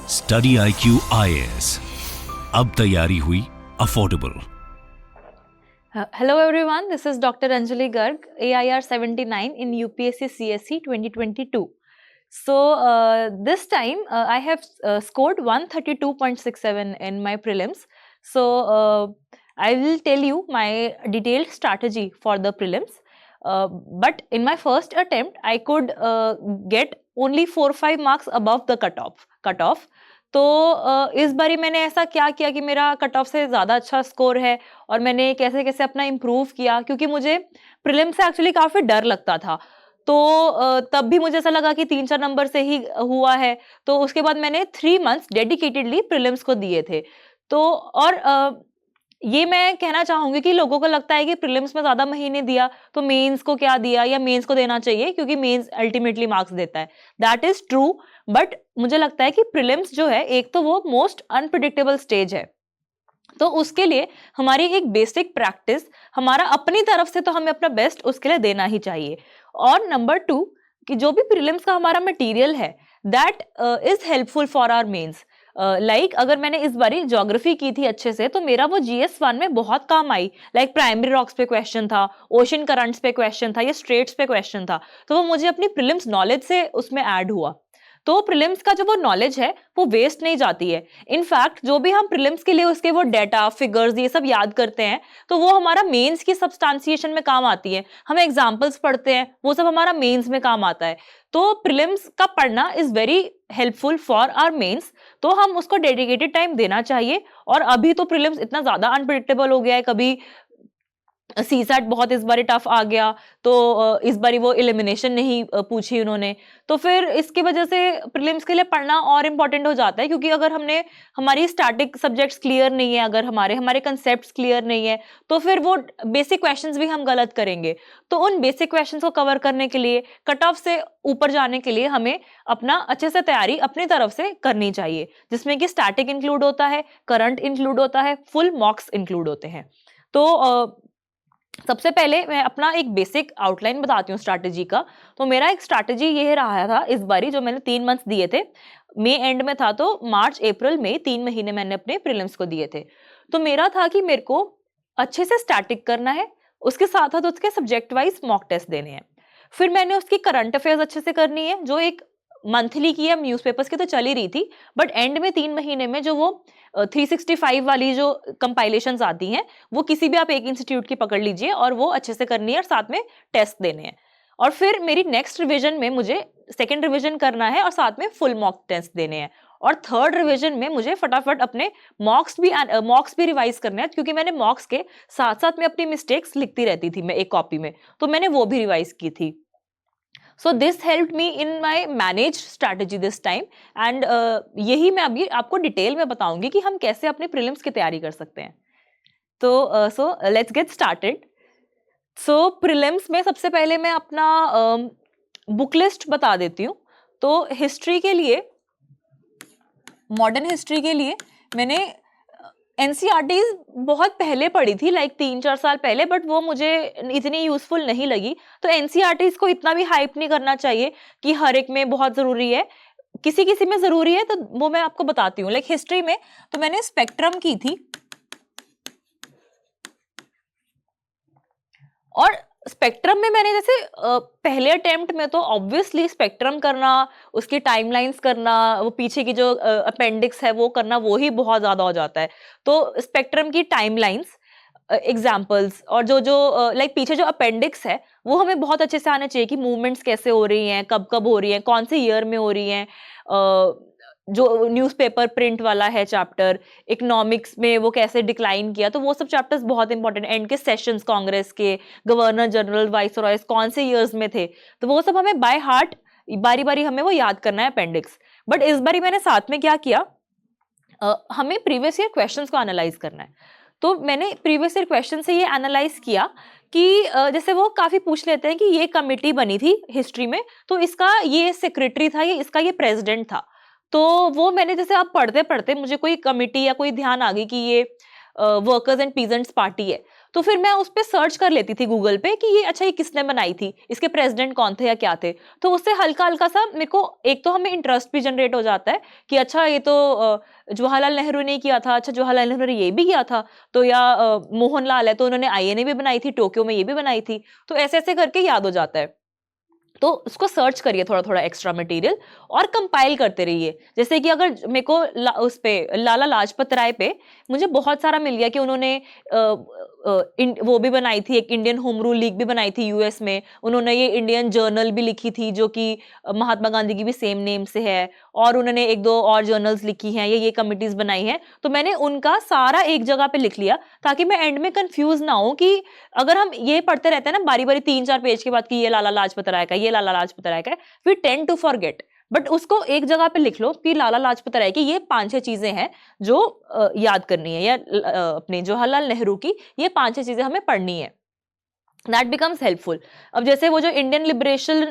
Study IQ IAS, अब तैयारी हुई affordable. Hello everyone, this is Dr. Anjali Garg, AIR 79 in UPSC CSE 2022. So this time I have scored 132.67 in my prelims. So I will tell you my detailed strategy for the prelims. But in my first attempt, I could get only 4-5 marks above the cutoff. तो इस बारी मैंने ऐसा क्या किया कि मेरा cut off से ज़्यादा अच्छा स्कोर है और मैंने कैसे कैसे अपना इम्प्रूव किया, क्योंकि मुझे प्रीलिम से एक्चुअली काफ़ी डर लगता था। तो तब भी मुझे ऐसा लगा कि 3-4 नंबर से ही हुआ है। तो उसके बाद मैंने 3 मंथ्स डेडिकेटेडली प्रीलिम्स को दिए थे। तो और ये मैं कहना चाहूँगी कि लोगों को लगता है कि प्रीलिम्स में ज़्यादा महीने दिया तो मेंस को क्या दिया, या मेंस को देना चाहिए क्योंकि मेंस अल्टीमेटली मार्क्स देता है। दैट इज ट्रू, बट मुझे लगता है कि प्रीलिम्स जो है, एक तो वो मोस्ट अनप्रिडिक्टेबल स्टेज है, तो उसके लिए हमारी एक बेसिक प्रैक्टिस, हमारा अपनी तरफ से तो हमें अपना बेस्ट उसके लिए देना ही चाहिए। और नंबर 2 कि जो भी प्रीलिम्स का हमारा मटेरियल है that is helpful for our mains. Like अगर मैंने इस बारी ज्योग्राफी की थी अच्छे से, तो मेरा वो GS1 में बहुत काम आई। लाइक प्राइमरी रॉक्स पे क्वेश्चन था, ओशन करंट्स पे क्वेश्चन था, या स्ट्रेट्स पे क्वेश्चन था, तो वो मुझे अपनी प्रीलिम्स नॉलेज से उसमें ऐड हुआ। तो प्रीलिम्स का जो वो नॉलेज है वो वेस्ट नहीं जाती है। इनफैक्ट जो भी हम प्रीलिम्स के लिए उसके वो डेटा, फिगर्स, ये सब याद करते हैं, तो वो हमारा मेंस की सब्सटेंशिएशन में काम आती है। हम एग्जांपल्स पढ़ते हैं, वो सब हमारा मेंस में काम आता है। तो प्रीलिम्स का पढ़ना is very helpful for our mains, तो हम उसको डेडिकेटेड टाइम देना चाहिए। और अभी तो प्रीलिम्स इतना ज्यादा अनप्रिडिक्टेबल हो गया है, कभी सीसैट बहुत इस बारी टफ आ गया, तो इस बारी वो एलिमिनेशन नहीं पूछी उन्होंने, तो फिर इसकी वजह से प्रीलिम्स के लिए पढ़ना और इम्पोर्टेंट हो जाता है। क्योंकि अगर हमने हमारी स्टैटिक सब्जेक्ट्स क्लियर नहीं है, अगर हमारे कंसेप्ट्स क्लियर नहीं है, तो फिर वो बेसिक क्वेश्चंस भी हम गलत करेंगे। तो उन बेसिक क्वेश्चंस को कवर करने के लिए, कट ऑफ से ऊपर जाने के लिए, हमें अपना अच्छे से तैयारी अपनी तरफ से करनी चाहिए, जिसमें कि स्टैटिक इंक्लूड होता है, करंट इंक्लूड होता है, फुल मॉक्स इंक्लूड होते हैं। तो सबसे पहले मैं अपना एक बेसिक आउटलाइन बताती हूँ स्ट्रैटेजी का। तो मेरा एक स्ट्रैटेजी ये रहा था इस बारी, जो मैंने 3 मंथ्स दिए थे, मई एंड में था, तो मार्च अप्रैल मई 3 महीने मैंने अपने प्रीलिम्स को दिए थे। तो मेरा था कि मेरे को अच्छे से स्टैटिक करना है, उसके साथ साथ उसके सब्जेक्ट वाइज मॉक टेस्ट देने हैं। फिर मैंने उसकी करंट अफेयर्स अच्छे से करनी है, जो एक मंथली की या न्यूज़पेपर्स की तो चल ही रही थी, बट एंड में 3 महीने में जो वो 365 वाली जो कंपाइलेशंस आती हैं, वो किसी भी आप एक इंस्टीट्यूट की पकड़ लीजिए, और वो अच्छे से करनी है और साथ में टेस्ट देने हैं। और फिर मेरी नेक्स्ट रिवीजन में मुझे सेकंड रिवीजन करना है और साथ में फुल मॉक टेस्ट देने हैं। और थर्ड रिवीजन में मुझे फटाफट अपने मॉक्स भी रिवाइज करने हैं, क्योंकि मैंने मॉक्स के साथ साथ में अपनी मिस्टेक्स लिखती रहती थी मैं एक कॉपी में, तो मैंने वो भी रिवाइज की थी। So this help me in my manage strategy this time, and यही मैं अभी आपको डिटेल में बताऊंगी कि हम कैसे अपने प्रीलिम्स की तैयारी कर सकते हैं। तो so let's get started. So prelims में सबसे पहले मैं अपना बुक लिस्ट बता देती हूँ। तो हिस्ट्री के लिए, मॉडर्न हिस्ट्री के लिए मैंने NCERTs बहुत पहले पढ़ी थी, लाइक 3-4 साल पहले, बट वो मुझे इतनी यूजफुल नहीं लगी। तो NCERTs को इतना भी हाइप नहीं करना चाहिए कि हर एक में बहुत जरूरी है, किसी किसी में जरूरी है, तो वो मैं आपको बताती हूँ। लाइक हिस्ट्री में तो मैंने स्पेक्ट्रम की थी, और स्पेक्ट्रम में मैंने जैसे पहले अटेम्प्ट में तो ऑब्वियसली स्पेक्ट्रम करना, उसकी टाइमलाइंस करना, वो पीछे की जो अपेंडिक्स है वो करना, वो ही बहुत ज्यादा हो जाता है। तो स्पेक्ट्रम की टाइमलाइंस, एग्जाम्पल्स, और जो जो लाइक पीछे जो अपेंडिक्स है वो हमें बहुत अच्छे से आना चाहिए कि मूवमेंट्स कैसे हो रही हैं, कब कब हो रही हैं, कौन से ईयर में हो रही हैं। जो न्यूज़पेपर प्रिंट वाला है चैप्टर, इकोनॉमिक्स में वो कैसे डिक्लाइन किया, तो वो सब चैप्टर्स बहुत इंपॉर्टेंट। एंड के सेशंस, कांग्रेस के, गवर्नर जनरल, वाइसरॉयस कौन से ईयर्स में थे, तो वो सब हमें बाय हार्ट बारी बारी हमें वो याद करना है, अपेंडिक्स। बट इस बारी मैंने साथ में क्या किया, हमें प्रीवियस ईयर क्वेश्चंस को एनालाइज करना है। तो मैंने प्रीवियस ईयर क्वेश्चन से ये एनालाइज किया कि जैसे वो काफी पूछ लेते हैं कि ये कमेटी बनी थी हिस्ट्री में, तो इसका ये सेक्रेटरी था, इसका ये प्रेसिडेंट था। तो वो मैंने जैसे आप पढ़ते पढ़ते मुझे कोई कमेटी या कोई ध्यान आ गई कि ये वर्कर्स एंड पीजेंट्स पार्टी है, तो फिर मैं उस पर सर्च कर लेती थी गूगल पे कि ये अच्छा ये किसने बनाई थी, इसके प्रेसिडेंट कौन थे या क्या थे। तो उससे हल्का हल्का सा मेरे को एक तो हमें इंटरेस्ट भी जनरेट हो जाता है कि अच्छा ये तो जवाहरलाल नेहरू ने किया था, अच्छा जवाहरलाल नेहरू ने ये भी किया था, तो या मोहनलाल है तो उन्होंने आईएनए भी बनाई थी, टोक्यो में ये भी बनाई थी। तो ऐसे ऐसे करके याद हो जाता है। तो उसको सर्च करिए थोड़ा थोड़ा एक्स्ट्रा मटेरियल और कंपाइल करते रहिए। जैसे कि अगर मेरे को उस पे लाला लाजपत राय पे मुझे बहुत सारा मिल गया कि उन्होंने वो भी बनाई थी, एक इंडियन होम रूल लीग भी बनाई थी यूएस में। उन्होंने ये इंडियन जर्नल भी लिखी थी जो कि महात्मा गांधी की भी सेम नेम से है, और उन्होंने एक दो और जर्नल्स लिखी हैं, ये कमिटीज बनाई हैं। तो मैंने उनका सारा एक जगह पे लिख लिया ताकि मैं एंड में कंफ्यूज ना हो कि अगर हम ये पढ़ते रहते हैं ना बारी बारी 3-4 पेज के बाद कि ये लाला लाजपत राय का, ये लाला लाजपत राय का, we tend to forget. But उसको एक जगह पे लिख लो कि लाला लाजपत राय की ये 5-6 चीजें हैं जो याद करनी है, या अपने जवाहरलाल नेहरू की ये 5-6 चीजें हमें पढ़नी है। That becomes helpful. अब जैसे वो जो Indian liberation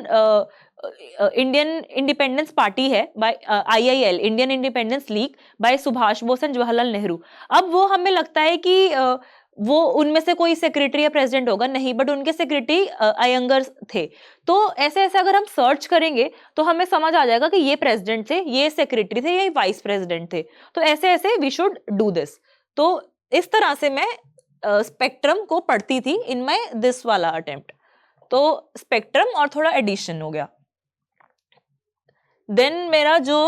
Indian independence party है by IIL, Indian independence league by Subhash Bose and Jawaharlal Nehru. अब वो हमें लगता है कि वो उनमें से कोई सेक्रेटरी या प्रेसिडेंट होगा, नहीं, बट उनके सेक्रेटरी अयंगर थे। तो ऐसे ऐसे अगर हम सर्च करेंगे तो हमें समझ आ जाएगा कि ये प्रेसिडेंट थे, ये सेक्रेटरी थे, ये वाइस प्रेसिडेंट थे। तो ऐसे ऐसे वी शुड डू दिस। तो इस तरह से मैं स्पेक्ट्रम को पढ़ती थी इन माय दिस वाला अटेम्प्ट। तो स्पेक्ट्रम और थोड़ा एडिशन हो गया। देन मेरा जो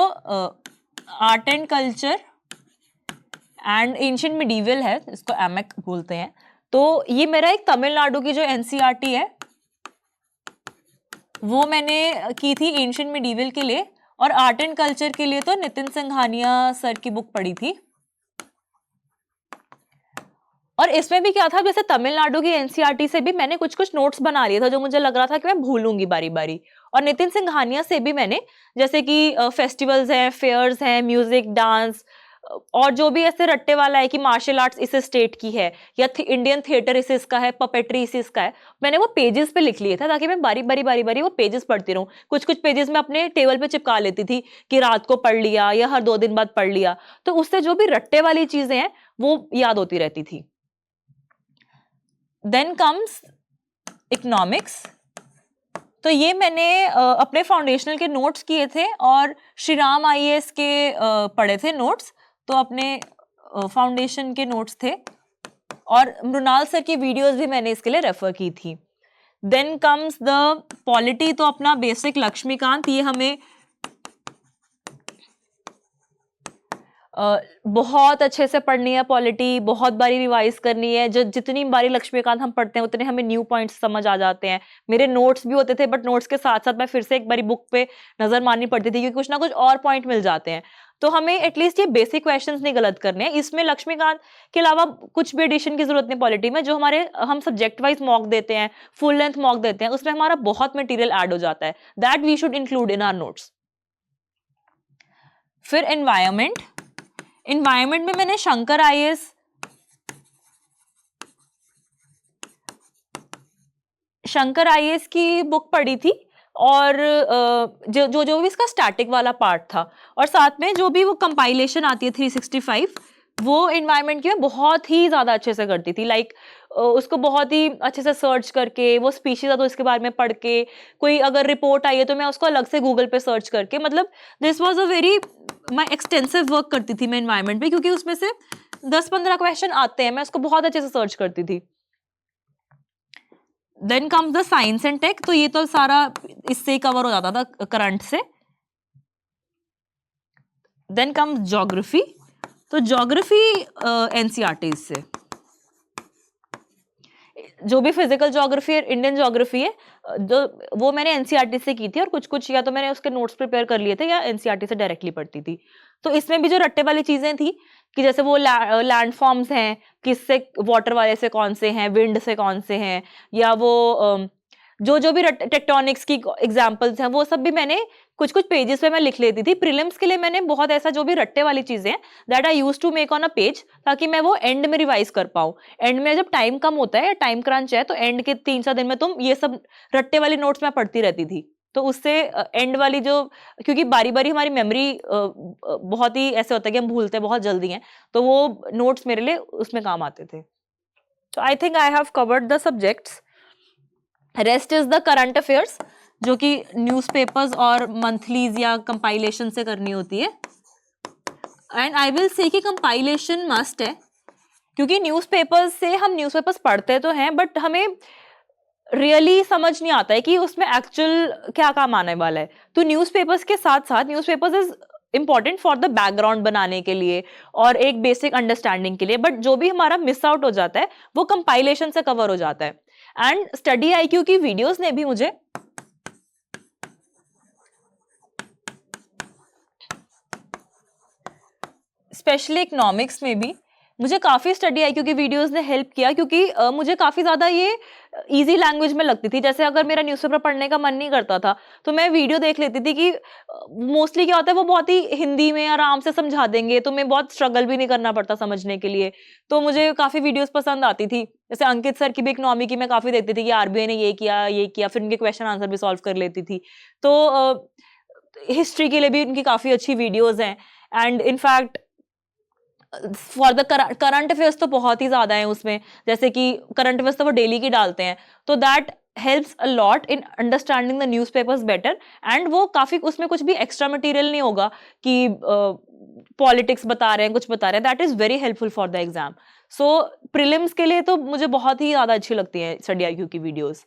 art and culture and ancient medieval है, इसको एमएक बोलते हैं, तो ये मेरा एक तमिलनाडु की जो एनसीईआरटी है वो मैंने की थी एंशिएंट मिडीवल के लिए, और आर्ट एंड कल्चर के लिए तो नितिन संघानिया सर की बुक पढ़ी थी। और इसमें भी क्या था, जैसे तमिलनाडु की एनसीईआरटी से भी मैंने कुछ कुछ नोट्स बना लिए था जो मुझे लग रहा था कि मैं भूलूंगी बारी बारी। और नितिन सिंघानिया से भी मैंने, जैसे कि फेस्टिवल्स हैं, फेयर्स हैं, म्यूजिक, डांस, और जो भी ऐसे रट्टे वाला है कि मार्शल आर्ट्स इस स्टेट की है, या इंडियन थिएटर इस इसका है, पपेट्री इस इसका है, मैंने वो पेजेस पे लिख लिए थे ताकि मैं बारी बारी वो पेजेस पढ़ती रहूं। कुछ कुछ पेजेस मैं अपने टेबल पे चिपका लेती थी कि रात को पढ़ लिया या हर 2 दिन बाद पढ़ लिया, तो उससे जो भी रट्टे वाली चीजें हैं वो याद होती रहती थी। Then comes economics. तो ये मैंने अपने फाउंडेशनल के नोट्स किए थे और श्रीराम आईएएस के पढ़े थे नोट्स, तो अपने फाउंडेशन के नोट्स थे, और मृणाल सर की वीडियोस भी मैंने इसके लिए रेफर की थी। देन कम्स द पॉलिटी, तो अपना बेसिक लक्ष्मीकांत, ये हमें बहुत अच्छे से पढ़नी है पॉलिटी, बहुत बारी रिवाइज करनी है। जो जितनी बारी लक्ष्मीकांत हम पढ़ते हैं उतने हमें न्यू पॉइंट्स समझ आ जाते हैं। मेरे नोट्स भी होते थे, बट नोट्स के साथ साथ मैं फिर से एक बारी बुक पे नजर मारनी पड़ती थी क्योंकि कुछ ना कुछ और पॉइंट मिल जाते हैं। तो हमें एटलीस्ट ये बेसिक क्वेश्चंस नहीं गलत करने हैं। इसमें लक्ष्मीकांत के अलावा कुछ भी एडिशन की जरूरत नहीं पॉलिटी में। जो हम सब्जेक्ट वाइज मॉक देते हैं, फुल लेंथ मॉक देते हैं, उसमें हमारा बहुत मटीरियल ऐड हो जाता है, that we should include in our notes. फिर एनवायरमेंट में मैंने शंकर आईएएस की बुक पढ़ी थी, और जो भी इसका स्टैटिक वाला पार्ट था, और साथ में जो भी वो कंपाइलेशन आती है 365, वो एनवायरमेंट की मैं बहुत ही ज्यादा अच्छे से करती थी। लाइक उसको बहुत ही अच्छे से सर्च करके, वो स्पीशीज तो इसके बारे में पढ़ के, कोई अगर रिपोर्ट आई है तो मैं उसको अलग से गूगल पे सर्च करके, मतलब दिस वाज अ वेरी मैं एक्सटेंसिव वर्क करती थी मैं एनवायरमेंट पे, क्योंकि उसमें से 10-15 क्वेश्चन आते हैं, मैं उसको बहुत अच्छे से सर्च करती थी। Then comes the science and tech, तो ये तो सारा इससे ही कवर हो जाता था करंट से। देन कम्स ज्योग्राफी, तो ज्योग्राफी एनसीईआरटी से जो भी फिजिकल ज्योग्राफी है, इंडियन ज्योग्राफी है, जो वो मैंने एनसीईआरटी से की थी, और कुछ कुछ या तो मैंने उसके नोट्स प्रिपेयर कर लिए थे या एनसीईआरटी से डायरेक्टली पढ़ती थी। तो इसमें भी जो रट्टे वाली चीजें थी कि जैसे वो लैंड फॉर्म्स हैं, किससे वाटर वाले से कौन से हैं, विंड से कौन से हैं, या वो जो भी टेक्टोनिक्स की एग्जांपल्स हैं, वो सब भी मैंने कुछ कुछ पेजेस पे मैं लिख लेती थी। प्रीलिम्स के लिए मैंने बहुत ऐसा जो भी रट्टे वाली चीजें हैं that I used to make on a page, ताकि मैं वो एंड में रिवाइज कर पाऊं। एंड में जब टाइम कम होता है या टाइम क्रंच है, तो एंड के 3-4 दिन में तुम ये सब रट्टे वाली नोट्स मैं पढ़ती रहती थी। तो उससे एंड वाली जो, क्योंकि बारी बारी हमारी मेमोरी बहुत ही ऐसे होता है कि हम भूलते बहुत जल्दी हैं, तो वो नोट्स मेरे लिए उसमें काम आते थे। So I think I have covered the subjects. Rest is the current affairs, जो कि न्यूज़पेपर्स और मंथलीज या कंपाइलेशन से करनी होती है. एंड आई विल से कि कंपाइलेशन मस्ट है, क्योंकि न्यूज़पेपर्स से हम न्यूज़पेपर्स पढ़ते तो हैं बट हमें रियली समझ नहीं आता है कि उसमें एक्चुअल क्या काम आने वाला है. तो न्यूज़पेपर्स के साथ साथ newspapers is important for the background बनाने के लिए और एक बेसिक अंडरस्टैंडिंग के लिए, बट जो भी हमारा मिस आउट हो जाता है वो कंपाइलेशन से कवर हो जाता है. एंड स्टडी IQ की वीडियोस ने भी मुझे स्पेशली इकोनॉमिक्स में भी मुझे काफ़ी स्टडी IQ की वीडियोस ने हेल्प किया, क्योंकि मुझे काफ़ी ज़्यादा ये इजी लैंग्वेज में लगती थी. जैसे अगर मेरा न्यूज़पेपर पढ़ने का मन नहीं करता था तो मैं वीडियो देख लेती थी कि मोस्टली क्या होता है वो बहुत ही हिंदी में आराम से समझा देंगे, तो मैं बहुत स्ट्रगल भी नहीं करना पड़ता समझने के लिए. तो मुझे काफ़ी वीडियोस पसंद आती थी. जैसे अंकित सर की भी इकोनॉमी की मैं काफ़ी देखती थी कि RBI ने ये किया, फिर उनके क्वेश्चन आंसर भी सॉल्व कर लेती थी. तो हिस्ट्री के लिए भी उनकी काफ़ी अच्छी वीडियोज़ हैं. And in fact for the current affairs तो बहुत ही ज्यादा है उसमें, जैसे कि करंट अफेयर्स तो वो डेली की डालते हैं, तो that helps a lot in understanding the newspapers better. And वो काफी उसमें कुछ भी एक्स्ट्रा मटेरियल नहीं होगा कि पॉलिटिक्स बता रहे हैं, कुछ बता रहे हैं. That is very helpful for the exam. So prelims के लिए तो मुझे बहुत ही ज्यादा अच्छी लगती है स्टडी IQ की videos.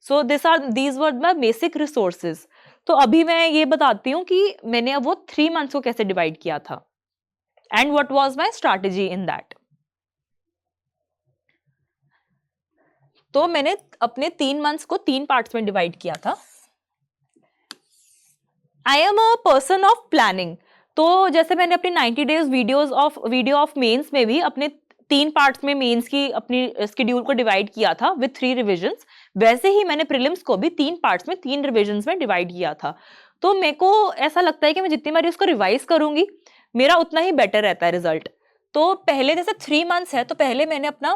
So these were my basic resources. तो अभी मैं ये बताती हूँ कि मैंने अब वो 3 मंथ्स को कैसे डिवाइड किया था and what was my strategy in that. तो मैंने अपने 3 मंथ्स को 3 पार्ट्स में डिवाइड किया था. I am a person of planning. तो जैसे मैंने अपनी 90 डेज वीडियो ऑफ मेंस में भी अपने 3 पार्ट्स में मेंस की अपनी स्केड्यूल को डिवाइड किया था विद 3 रिविजन्स, वैसे ही मैंने प्रीलिम्स को भी 3 पार्ट्स में 3 रिविजन्स में डिवाइड किया था. तो मेरे को ऐसा लगता है कि मैं जितनी बार उसको रिवाइज करूंगी मेरा उतना ही बेटर रहता है रिजल्ट. तो पहले जैसे 3 मंथ्स है तो पहले मैंने अपना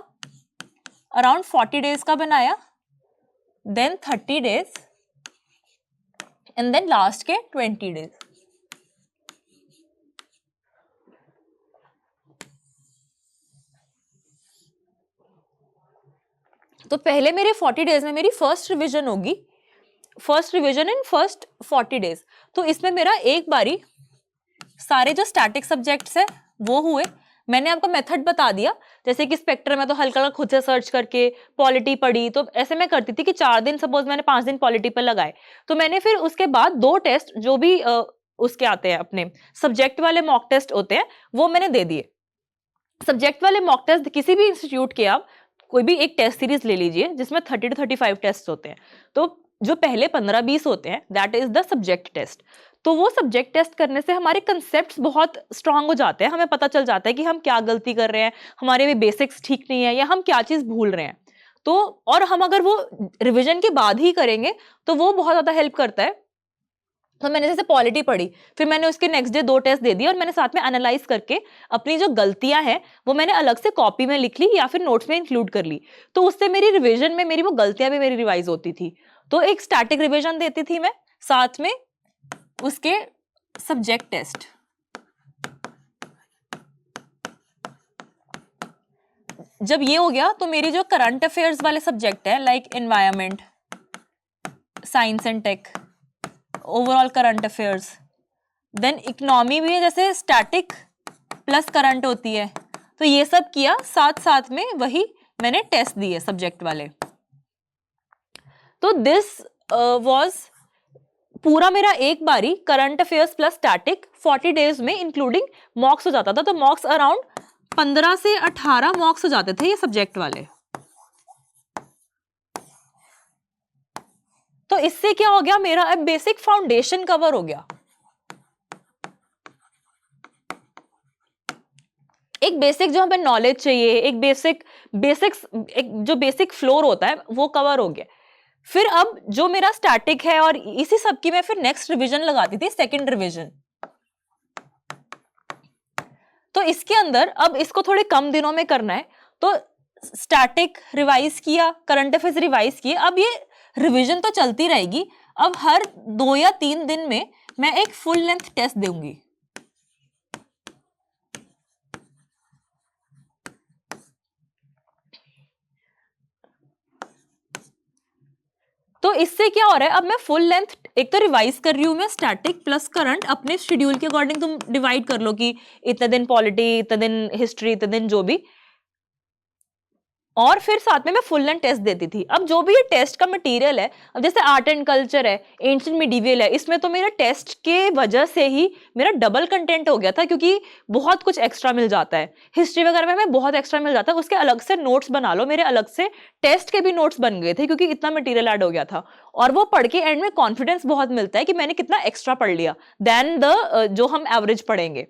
अराउंड 40 डेज का बनाया, then 30 days and then last के 20 डेज. तो पहले मेरे 40 डेज में मेरी फर्स्ट रिवीजन होगी, first revision in first 40 days. तो इसमें मेरा एक बारी सारे जो स्टैटिक सब्जेक्ट्स है वो हुए. मैंने आपको मेथड बता दिया, जैसे कि स्पेक्ट्रम में तो हल्का हल्का खुद से सर्च करके पॉलिटी पढ़ी. तो ऐसे मैं करती थी कि 4 दिन, सपोज मैंने 5 दिन पॉलिटी पर लगाए, तो मैंने फिर उसके बाद 2 टेस्ट जो भी उसके आते हैं अपने सब्जेक्ट वाले मॉक टेस्ट होते हैं वो मैंने दे दिए. सब्जेक्ट वाले मॉक टेस्ट किसी भी इंस्टीट्यूट के आप कोई भी एक टेस्ट सीरीज ले लीजिए जिसमें 30 to 35 टेस्ट होते हैं. तो जो पहले 15-20 होते हैं that is the subject test. तो वो सब्जेक्ट टेस्ट करने से हमारे कंसेप्ट्स बहुत स्ट्रांग हो जाते हैं, हमें पता चल जाता है कि हम क्या गलती कर रहे हैं, हमारे भी बेसिक्स ठीक नहीं है या हम क्या चीज भूल रहे हैं. तो और हम अगर वो रिवीजन के बाद ही करेंगे तो वो बहुत ज्यादा हेल्प करता है. तो मैंने जैसे पॉलिटी पढ़ी, फिर मैंने उसके नेक्स्ट डे 2 टेस्ट दे दिए और मैंने साथ में एनालाइज करके अपनी जो गलतियां हैं वो मैंने अलग से कॉपी में लिख ली या फिर नोट्स में इंक्लूड कर ली. तो उससे मेरी रिवीजन में मेरी वो गलतियां भी मेरी रिवाइज होती थी. तो एक स्टैटिक रिवीजन देती थी मैं, साथ में उसके सब्जेक्ट टेस्ट. जब ये हो गया तो मेरी जो करंट अफेयर्स वाले सब्जेक्ट है like environment, science and tech, overall current affairs, then economy भी है, जैसे स्टैटिक प्लस करंट होती है, तो ये सब किया. साथ साथ में वही मैंने टेस्ट दिए सब्जेक्ट वाले. तो दिस वाज पूरा मेरा एक बारी current affairs plus static 40 days में इंक्लूडिंग मॉक्स हो जाता था. तो मॉक्स अराउंड 15 से 18 मॉक्स हो जाते थे ये सब्जेक्ट वाले. तो इससे क्या हो गया, मेरा अब बेसिक फाउंडेशन कवर हो गया. एक बेसिक जो हमें नॉलेज चाहिए, एक जो बेसिक फ्लोर होता है वो कवर हो गया. फिर अब जो मेरा स्टैटिक है और इसी सब की मैं फिर नेक्स्ट रिवीजन लगाती थी, सेकंड रिवीजन. तो इसके अंदर अब इसको थोड़े कम दिनों में करना है, तो स्टैटिक रिवाइज किया, करंट अफेयर्स रिवाइज किए. अब ये रिवीजन तो चलती रहेगी. अब हर 2 या 3 दिन में मैं एक फुल लेंथ टेस्ट दूंगी. तो इससे क्या हो रहा है, अब मैं फुल लेंथ एक तो रिवाइज कर रही हूँ मैं स्टैटिक प्लस करंट, अपने शेड्यूल के अकॉर्डिंग तुम डिवाइड कर लो कि इतने दिन पॉलिटी, इतने दिन हिस्ट्री, इतने दिन जो भी, और फिर साथ में मैं फुल लेंथ टेस्ट देती थी। अब जो भी ये टेस्ट का मटेरियल है, अब जैसे आर्ट एंड कल्चर है, एंशिएंट मिडीवियल है, इसमें तो मेरा टेस्ट के वजह से ही मेरा डबल कंटेंट हो गया था, क्योंकि बहुत कुछ एक्स्ट्रा मिल जाता है। हिस्ट्री वगैरह में हमें बहुत एक्स्ट्रा मिल जाता है, उसके अलग से नोट्स बना लो, मेरे अलग से टेस्ट के भी नोट्स बन गए थे, क्योंकि इतना मटीरियल ऐड हो गया था। और वो पढ़ के एंड में कॉन्फिडेंस बहुत मिलता है कि मैंने कितना एक्स्ट्रा पढ़ लिया देन द जो हम एवरेज पढ़ेंगे।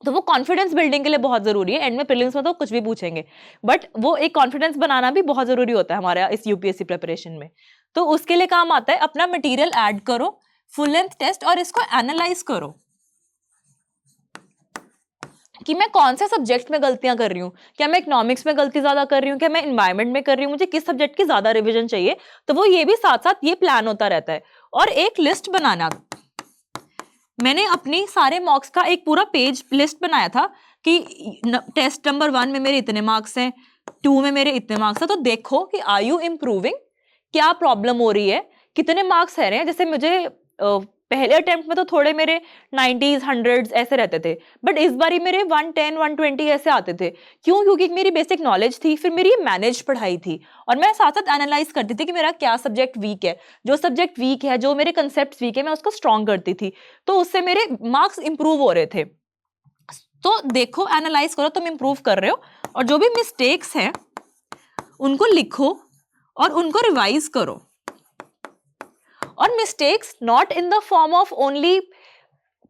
तो वो कॉन्फिडेंस बिल्डिंग के लिए बहुत जरूरी है। एंड में प्रीलिम्स में तो कुछ भी पूछेंगे, बट वो एक कॉन्फिडेंस बनाना भी बहुत जरूरी होता है हमारे इस यूपीएससी प्रिपरेशन में। तो उसके लिए काम आता है अपना मटेरियल ऐड करो, फुल लेंथ टेस्ट, और इसको एनालाइज करो कि मैं कौन से सब्जेक्ट में गलतियां कर रही हूँ। क्या मैं इकोनॉमिक्स में गलती ज्यादा कर रही हूँ, क्या मैं एनवायरमेंट में कर रही हूँ, मुझे किस सब्जेक्ट की ज्यादा रिविजन चाहिए। तो वो ये भी साथ साथ ये प्लान होता रहता है। और एक लिस्ट बनाना, मैंने अपनी सारे मॉक्स का एक पूरा पेज लिस्ट बनाया था कि टेस्ट नंबर 1 में मेरे इतने मार्क्स हैं, 2 में मेरे इतने मार्क्स हैं। तो देखो कि आर यू इम्प्रूविंग, क्या प्रॉब्लम हो रही है, कितने मार्क्स है रहे हैं। जैसे मुझे पहले अटेम्प्ट में तो थोड़े मेरे 90s 100s ऐसे रहते थे, बट इस बारी मेरे 110 120 ऐसे आते थे। क्यों? क्योंकि मेरी बेसिक नॉलेज थी, फिर मेरी मैनेज पढ़ाई थी, और मैं साथ साथ एनालाइज करती थी कि मेरा क्या सब्जेक्ट वीक है। जो सब्जेक्ट वीक है, जो मेरे कंसेप्ट वीक है, मैं उसको स्ट्रॉन्ग करती थी, तो उससे मेरे मार्क्स इंप्रूव हो रहे थे। तो देखो, एनालाइज करो तुम इंप्रूव कर रहे हो, और जो भी मिस्टेक्स हैं उनको लिखो और उनको रिवाइज करो। और mistakes not in the form of only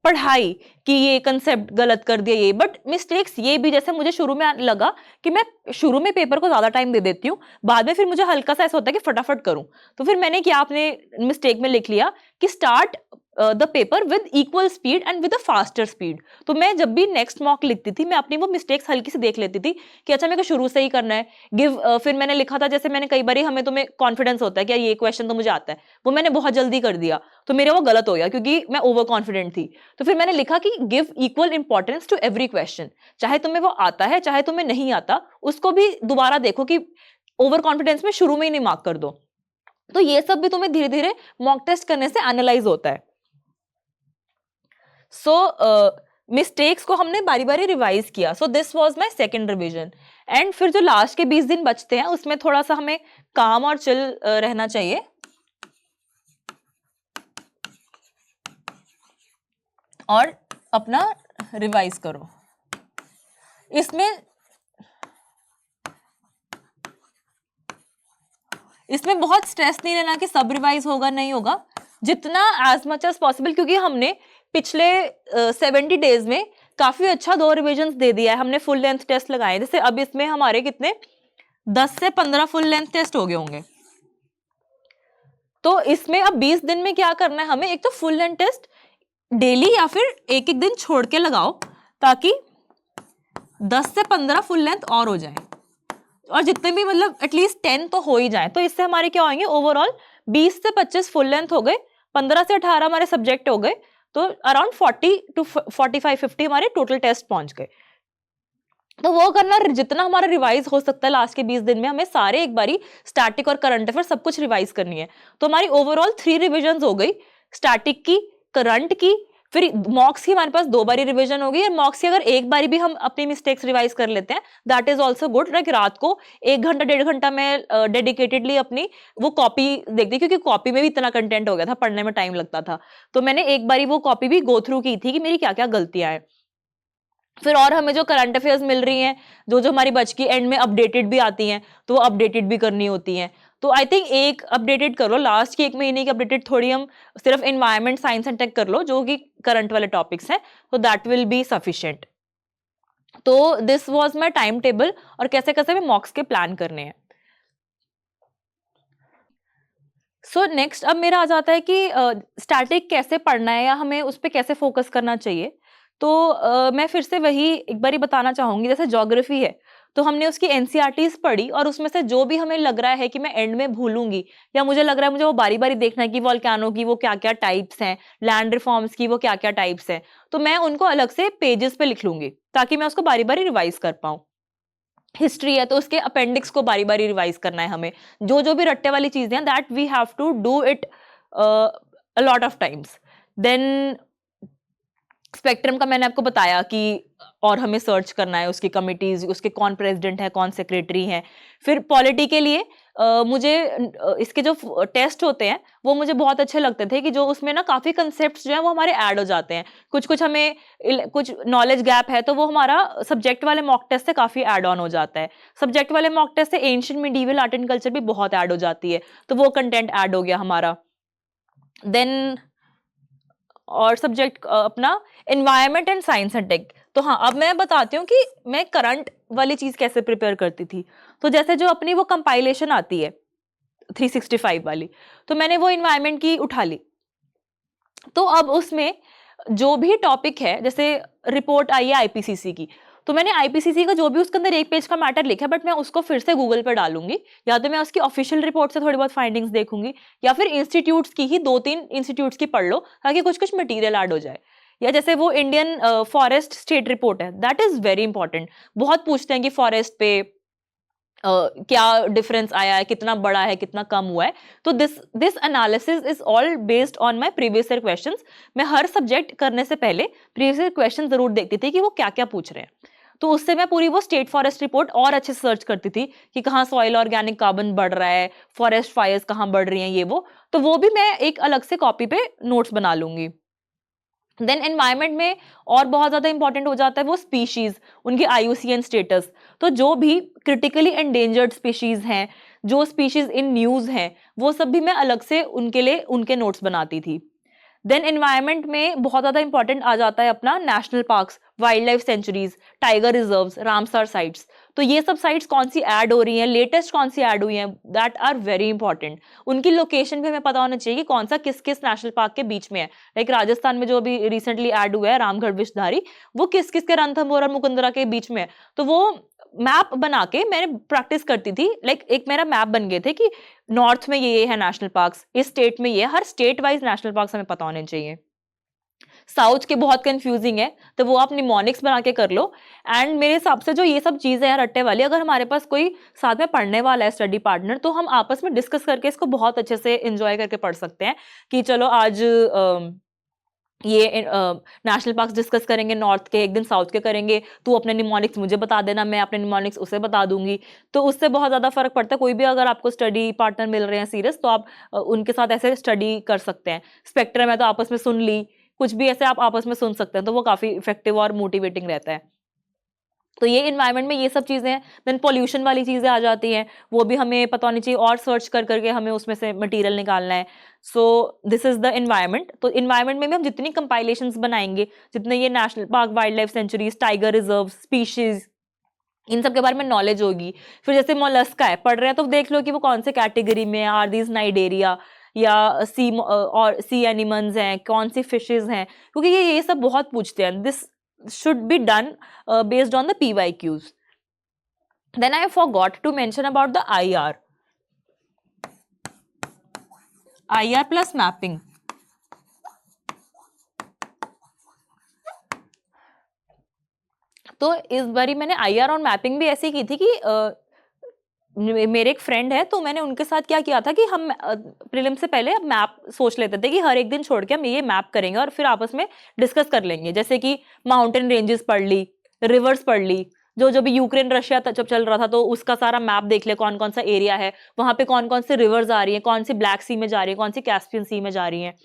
पढ़ाई कि ये कंसेप्ट गलत कर दिया ये, बट मिस्टेक्स ये भी, जैसे मुझे शुरू में लगा कि मैं शुरू में पेपर को ज्यादा टाइम दे देती हूँ, बाद में फिर मुझे हल्का सा ऐसा होता है कि फटाफट करूं। तो फिर मैंने क्या अपने मिस्टेक में लिख लिया कि start the paper with equal speed and with a faster speed. तो मैं जब भी नेक्स्ट मॉक लिखती थी, मैं अपनी वो मिस्टेक्स हल्की से देख लेती थी कि अच्छा मेरे को शुरू से ही करना है। फिर मैंने लिखा था, जैसे मैंने कई बार हमें तुम्हें कॉन्फिडेंस होता है कि ये क्वेश्चन तो मुझे आता है, वो मैंने बहुत जल्दी कर दिया, तो मेरे वो गलत हो गया क्योंकि मैं ओवर कॉन्फिडेंट थी। तो फिर मैंने लिखा कि give equal importance to every question, चाहे तुम्हें वो आता है चाहे तुम्हें नहीं आता, उसको भी दोबारा देखो कि ओवर कॉन्फिडेंस में शुरू में ही नहीं मार्क कर दो। तो ये सब भी तुम्हें धीरे धीरे मॉक टेस्ट करने से एनालाइज होता है। सो मिस्टेक्स को हमने बारी बारी रिवाइज किया। So this was my second revision. And फिर जो लास्ट के 20 दिन बचते हैं उसमें थोड़ा सा हमें काम और चिल रहना चाहिए, और अपना रिवाइज करो। इसमें बहुत स्ट्रेस नहीं लेना कि सब रिवाइज होगा नहीं होगा, जितना एज मच एज पॉसिबल, क्योंकि हमने पिछले 70 डेज में काफी अच्छा 2 रिविजन्स दे दिया है, हमने फुल लेंथ टेस्ट लगाए। जैसे अब इसमें हमारे कितने 10 से 15 फुल लेंथ टेस्ट हो गए होंगे। तो इसमें अब 20 दिन में क्या करना है हमें, एक तो फुल लेंथ टेस्ट डेली या फिर एक एक दिन छोड़ के लगाओ, ताकि 10 से 15 फुल लेंथ और हो जाए, और जितने भी मतलब एटलीस्ट 10 तो हो ही जाए। तो इससे हमारे क्या होंगे, ओवरऑल 20 से 25 फुल लेंथ हो गए, 15 से 18 हमारे सब्जेक्ट हो गए, तो अराउंड 40 to 45-50 हमारे टोटल टेस्ट पहुंच गए। तो वो करना, जितना हमारा रिवाइज हो सकता है लास्ट के 20 दिन में, हमें सारे एक बारी स्टैटिक और करंट अफेयर सब कुछ रिवाइज करनी है। तो हमारी ओवरऑल 3 रिविजन हो गई, स्टैटिक की, करंट की, फिर मॉक्स की हमारे पास 2 बारी रिवीजन होगी। और मॉक्स की अगर एक बारी भी हम अपनी मिस्टेक्स रिवाइज कर लेते हैं, that is also good. Like रात को 1 घंटा 1.5 घंटा मैं डेडिकेटेडली अपनी वो कॉपी देखती, क्योंकि कॉपी में भी इतना कंटेंट हो गया था, पढ़ने में टाइम लगता था। तो मैंने एक बारी वो कॉपी भी गो थ्रू की थी कि मेरी क्या क्या गलतियां हैं। फिर और हमें जो करंट अफेयर्स मिल रही हैं, जो जो हमारी बच की एंड में अपडेटेड भी आती हैं, तो वो अपडेटेड भी करनी होती हैं। तो आई थिंक एक अपडेटेड कर लो, लास्ट की 1 महीने की अपडेटेड थोड़ी हम सिर्फ एनवायरमेंट साइंस एंड टेक कर लो, जो कि करंट वाले टॉपिक्स हैं, तो दैट विल बी सफिशिएंट। तो this was my time table, और कैसे कैसे हमें मॉक्स के प्लान करने हैं। सो नेक्स्ट अब मेरा आ जाता है कि स्टैटिक कैसे पढ़ना है, या हमें उस पर कैसे फोकस करना चाहिए। तो मैं फिर से वही एक बारी बताना चाहूंगी, जैसे ज्योग्राफी है तो हमने उसकी एनसीईआरटीज पढ़ी, और उसमें से जो भी हमें लग रहा है कि मैं एंड में भूलूंगी, या मुझे लग रहा है मुझे वो बारी बारी देखना है कि वोल्केनो की वो क्या क्या टाइप्स हैं, लैंड रिफॉर्म्स की वो क्या क्या टाइप्स हैं, तो मैं उनको अलग से पेजेस पे लिख लूंगी ताकि मैं उसको बारी बारी रिवाइज कर पाऊं। हिस्ट्री है तो उसके अपेंडिक्स को बारी बारी रिवाइज करना है हमें, जो जो भी रट्टे वाली चीजें हैं that we have to do it a lot of times. Then spectrum का मैंने आपको बताया कि और हमें सर्च करना है उसकी कमिटीज, उसके कौन प्रेसिडेंट है, कौन सेक्रेटरी है। फिर पॉलिटी के लिए मुझे इसके जो टेस्ट होते हैं वो मुझे बहुत अच्छे लगते थे कि जो उसमें ना काफी कंसेप्ट्स जो है वो हमारे ऐड हो जाते हैं। कुछ कुछ हमें कुछ नॉलेज गैप है तो वो हमारा सब्जेक्ट वाले मॉक टेस्ट से काफी ऐड ऑन हो जाता है। सब्जेक्ट वाले मॉक टेस्ट से ancient medieval art and culture भी बहुत ऐड हो जाती है, तो वो कंटेंट ऐड हो गया हमारा। देन और सब्जेक्ट अपना environment and science and tech. तो हाँ, अब मैं बताती हूँ कि मैं करंट वाली चीज कैसे प्रिपेयर करती थी। तो जैसे जो अपनी वो कंपाइलेशन आती है 365 वाली, तो मैंने वो एनवायरनमेंट की उठा ली। तो अब उसमें जो भी टॉपिक है, जैसे रिपोर्ट आई है आईपीसीसी की, तो मैंने आईपीसीसी का जो भी उसके अंदर एक पेज का मैटर लिखा है, बट मैं उसको फिर से गूगल पर डालूंगी, या तो मैं उसकी ऑफिशियल रिपोर्ट से थोड़ी बहुत फाइंडिंग्स देखूंगी, या फिर इंस्टीट्यूट्स की ही 2-3 इंस्टीट्यूट्स की पढ़ लो ताकि कुछ कुछ मटेरियल ऐड हो जाए। या जैसे वो इंडियन फॉरेस्ट स्टेट रिपोर्ट है, दैट इज वेरी इंपॉर्टेंट। बहुत पूछते हैं कि फॉरेस्ट पे क्या डिफरेंस आया है, कितना बड़ा है, कितना कम हुआ है। तो this analysis is all based on my previous year questions. मैं हर सब्जेक्ट करने से पहले प्रीवियस ईयर क्वेश्चन जरूर देखती थी कि वो क्या क्या पूछ रहे हैं। तो उससे मैं पूरी वो स्टेट फॉरेस्ट रिपोर्ट और अच्छे से सर्च करती थी कि कहाँ सॉइल ऑर्गेनिक कार्बन बढ़ रहा है, फॉरेस्ट फायर्स कहाँ बढ़ रही हैं, ये वो। तो वो भी मैं एक अलग से कॉपी पे नोट्स बना लूंगी। देन एनवायरनमेंट में और बहुत ज्यादा इंपॉर्टेंट हो जाता है वो स्पीशीज, उनकी आईयूसीएन स्टेटस। तो जो भी क्रिटिकली एंडेंजर्ड स्पीशीज हैं, जो स्पीशीज इन न्यूज हैं, वो सब भी मैं अलग से उनके लिए उनके नोट्स बनाती थी। देन एनवायरनमेंट में बहुत ज्यादा इंपॉर्टेंट आ जाता है अपना national parks, wild life sanctuaries, tiger reserves, Ramsar sites. तो ये सब साइट्स कौन सी ऐड हो रही हैं, लेटेस्ट कौन सी ऐड हुई हैं, दैट आर वेरी इंपॉर्टेंट। उनकी लोकेशन भी हमें पता होना चाहिए कि कौन सा किस किस नेशनल पार्क के बीच में है। लाइक राजस्थान में जो अभी रिसेंटली ऐड हुआ है रामगढ़ विषधारी, वो किस किस के रणथंभौर और मुकुंदरा के बीच में है। तो वो मैप बना के मैंने प्रैक्टिस करती थी। लाइक एक मेरा मैप बन गए थे कि नॉर्थ में ये है नेशनल पार्क्स, इस स्टेट में ये, हर स्टेट वाइज नेशनल पार्क्स हमें पता होने चाहिए। साउथ के बहुत कंफ्यूजिंग है, तो वो आप निमोनिक्स बना के कर लो। एंड मेरे हिसाब से जो ये सब चीजें हैं रट्टे वाली, अगर हमारे पास कोई साथ में पढ़ने वाला है स्टडी पार्टनर, तो हम आपस में डिस्कस करके इसको बहुत अच्छे से एंजॉय करके पढ़ सकते हैं कि चलो आज ये नेशनल पार्क्स डिस्कस करेंगे नॉर्थ के, एक दिन साउथ के करेंगे, तू अपने निमोनिक्स मुझे बता देना, मैं अपने निमोनिक्स उसे बता दूंगी। तो उससे बहुत ज्यादा फर्क पड़ता है। कोई भी अगर आपको स्टडी पार्टनर मिल रहे हैं सीरियस, तो आप उनके साथ ऐसे स्टडी कर सकते हैं। स्पेक्ट्रम है तो आपस में सुन ली, कुछ भी ऐसे आप आपस में सुन सकते हैं, तो वो काफी इफेक्टिव और मोटिवेटिंग रहता है। तो ये इन्वायरमेंट में ये सब चीजें हैं। देन पोल्यूशन वाली चीजें आ जाती हैं, वो भी हमें पता होनी चाहिए, और सर्च कर करके हमें उसमें से मटेरियल निकालना है। So this is the environment. तो इन्वायरमेंट में भी हम जितनी कंपाइलेशंस बनाएंगे, जितने ये national park, wildlife sanctuaries, tiger reserve, species, इन सब के बारे में नॉलेज होगी। फिर जैसे मोलस्का है, पढ़ रहे हैं तो देख लो कि वो कौन से कैटेगरी में, आर दीज नाइडेरिया, या सी और सी एनिमल्स हैं, कौन सी फिशेज हैं, क्योंकि ये सब बहुत पूछते हैं। This should be done based on the PYQs. Then I forgot to mention about the IR. IR plus mapping. तो इस बारी मैंने IR और मैपिंग भी ऐसी की थी कि मेरे एक फ्रेंड है, तो मैंने उनके साथ क्या किया था कि हम प्रीलिम से पहले मैप सोच लेते थे कि हर एक दिन छोड़ के हम ये मैप करेंगे और फिर आपस में डिस्कस कर लेंगे। जैसे कि माउंटेन रेंजेस पढ़ ली, रिवर्स पढ़ ली, जो जो भी यूक्रेन रशिया जब चल रहा था तो उसका सारा मैप देख ले, कौन कौन सा एरिया है वहां पे, कौन कौन से रिवर्स आ रही है, कौन सी ब्लैक सी में जा रही है, कौन सी कैस्पियन सी में जा रही है।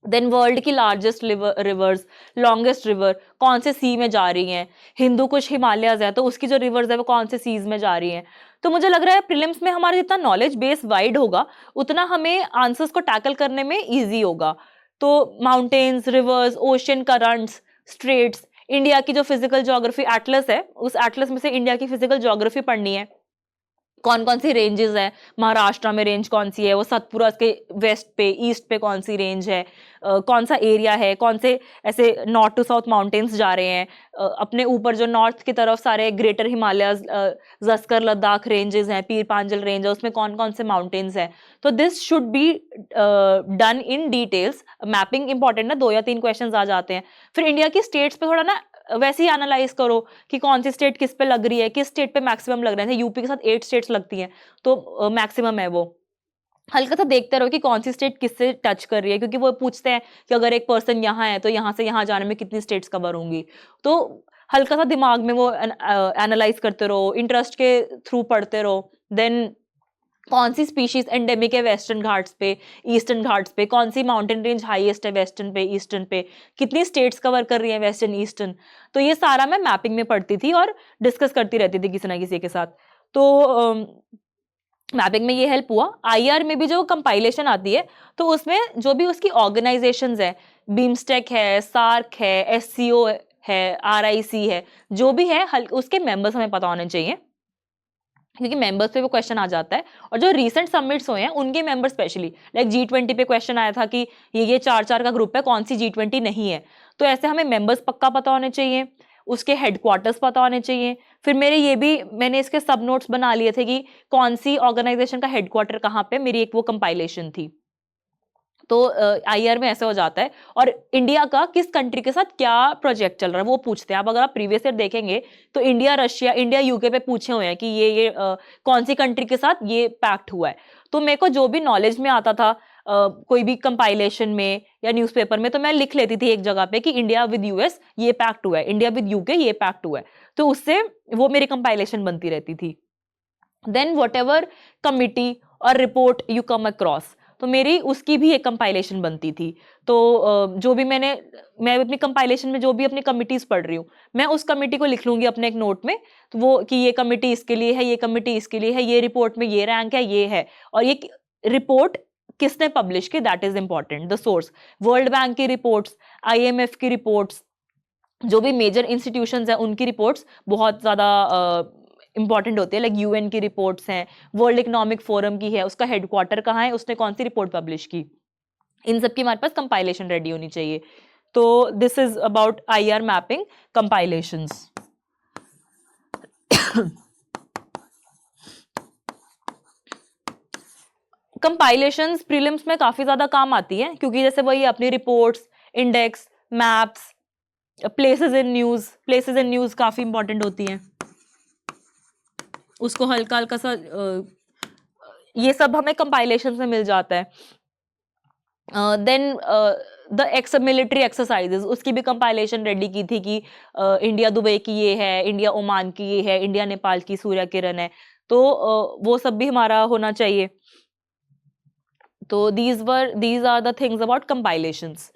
देन वर्ल्ड की लार्जेस्ट रिवर्स, लॉन्गेस्ट रिवर कौन से सी में जा रही हैं। हिंदू कुछ हिमालयस है तो उसकी जो रिवर्स है वो कौन से सीज में जा रही हैं। तो मुझे लग रहा है प्रीलिम्स में हमारा जितना नॉलेज बेस वाइड होगा, उतना हमें आंसर्स को टैकल करने में इजी होगा। तो mountains, rivers, ocean currents, straits, India की जो फिजिकल ज्योग्राफी एटलस है, उस एटलस में से इंडिया की फिजिकल ज्योग्राफी पढ़नी है। कौन कौन सी रेंजेस है, महाराष्ट्र में रेंज कौन सी है, वो सतपुरा के वेस्ट पे, ईस्ट पे कौन सी रेंज है, कौन सा एरिया है, कौन से ऐसे नॉर्थ टू साउथ माउंटेन्स जा रहे हैं, अपने ऊपर जो नॉर्थ की तरफ सारे greater Himalayas, Zanskar Ladakh ranges हैं, पीर पांजल रेंज है, उसमें कौन कौन से माउंटेन्स हैं। तो this should be done in details. Mapping important है, 2 या 3 क्वेश्चन आ जाते हैं। फिर इंडिया की स्टेट्स पे थोड़ा ना वैसे ही एनालाइज करो कि कौन सी स्टेट किस पे लग रही है, किस स्टेट पे मैक्सिमम लग रहे हैं। यूपी के साथ 8 स्टेट्स लगती हैं, तो मैक्सिमम है वो। हल्का सा देखते रहो कि कौन सी स्टेट किससे टच कर रही है, क्योंकि वो पूछते हैं कि अगर एक पर्सन यहाँ है तो यहाँ से यहाँ जाने में कितनी स्टेट्स कवर होंगी। तो हल्का सा दिमाग में वो एनालाइज करते रहो, इंटरेस्ट के थ्रू पढ़ते रहो। देन कौन सी स्पीशीज एंडेमिक है वेस्टर्न घाट्स पे, ईस्टर्न घाट्स पे, कौन सी माउंटेन रेंज हाईएस्ट है वेस्टर्न पे, ईस्टर्न पे, कितनी स्टेट्स कवर कर रही है वेस्टर्न ईस्टर्न। तो ये सारा मैं मैपिंग में पढ़ती थी और डिस्कस करती रहती थी किसी ना किसी के साथ। तो मैपिंग में ये हेल्प हुआ। आईआर में भी जो कंपाइलेशन आती है तो उसमें जो भी उसकी ऑर्गेनाइजेशंस है, बीमस्टेक है, सार्क है, एससीओ है, आरआईसी है, जो भी है उसके मेंबर्स हमें पता होने चाहिए, क्योंकि मेंबर्स पे वो क्वेश्चन आ जाता है। और जो रीसेंट सबमिट्स हुए हैं उनके मेंबर स्पेशली, लाइक G20 पे क्वेश्चन आया था कि ये 4 का ग्रुप है, कौन सी G20 नहीं है। तो ऐसे हमें मेंबर्स पक्का पता होने चाहिए, उसके हेडक्वार्टर्स पता होने चाहिए। फिर मैंने इसके सब नोट्स बना लिए थे कि कौन सी ऑर्गेनाइजेशन का हेडक्वार्टर कहाँ पे, मेरी एक वो कंपाइलेशन थी। तो आईआर में ऐसे हो जाता है। और इंडिया का किस कंट्री के साथ क्या प्रोजेक्ट चल रहा है वो पूछते हैं। अब अगर आप प्रीवियस ईयर देखेंगे तो इंडिया यूके पे पूछे हुए हैं कि ये कौन सी कंट्री के साथ ये पैक्ट हुआ है। तो मेरे को जो भी नॉलेज में आता था कोई भी कंपाइलेशन में या न्यूज़पेपर में, तो मैं लिख लेती थी एक जगह पे कि इंडिया विद यूएस ये पैक्ट हुआ है, इंडिया विद यूके ये पैक्ट हुआ है। तो उससे वो मेरी कंपाइलेशन बनती रहती थी। देन वट एवर कमिटी और रिपोर्ट यू कम अक्रॉस, तो मेरी उसकी भी एक कंपाइलेशन बनती थी। तो जो भी मैं अपनी कंपाइलेशन में जो भी अपनी कमिटीज पढ़ रही हूँ, मैं उस कमिटी को लिख लूंगी अपने एक नोट में। तो वो कि ये कमिटी इसके लिए है, ये कमिटी इसके लिए है, ये रिपोर्ट में ये रैंक है, ये है। और ये रिपोर्ट किसने पब्लिश की, that is important, the source. World bank की रिपोर्ट्स, IMF की रिपोर्ट्स, जो भी मेजर इंस्टीट्यूशंस हैं उनकी रिपोर्ट्स बहुत ज्यादा इंपॉर्टेंट होती है। लाइक UN की रिपोर्ट्स हैं, वर्ल्ड इकोनॉमिक फोरम की है, उसका हेडक्वार्टर कहाँ है, उसने कौन सी रिपोर्ट पब्लिश की, इन सब की हमारे पास कंपाइलेशन रेडी होनी चाहिए। तो this is about IR mapping compilations. Compilations prelims में काफी ज्यादा काम आती है, क्योंकि जैसे वही अपनी reports, index, maps, places in news काफी इंपॉर्टेंट होती हैं। उसको हल्का हल्का सा ये सब हमें कंपाइलेशन में मिल जाता है। देन द मिलिट्री एक्सरसाइजेस, उसकी भी कंपाइलेशन रेडी की थी कि इंडिया दुबई की ये है, इंडिया ओमान की ये है, इंडिया नेपाल की सूर्य किरण है। तो वो सब भी हमारा होना चाहिए। तो these are the things about compilations.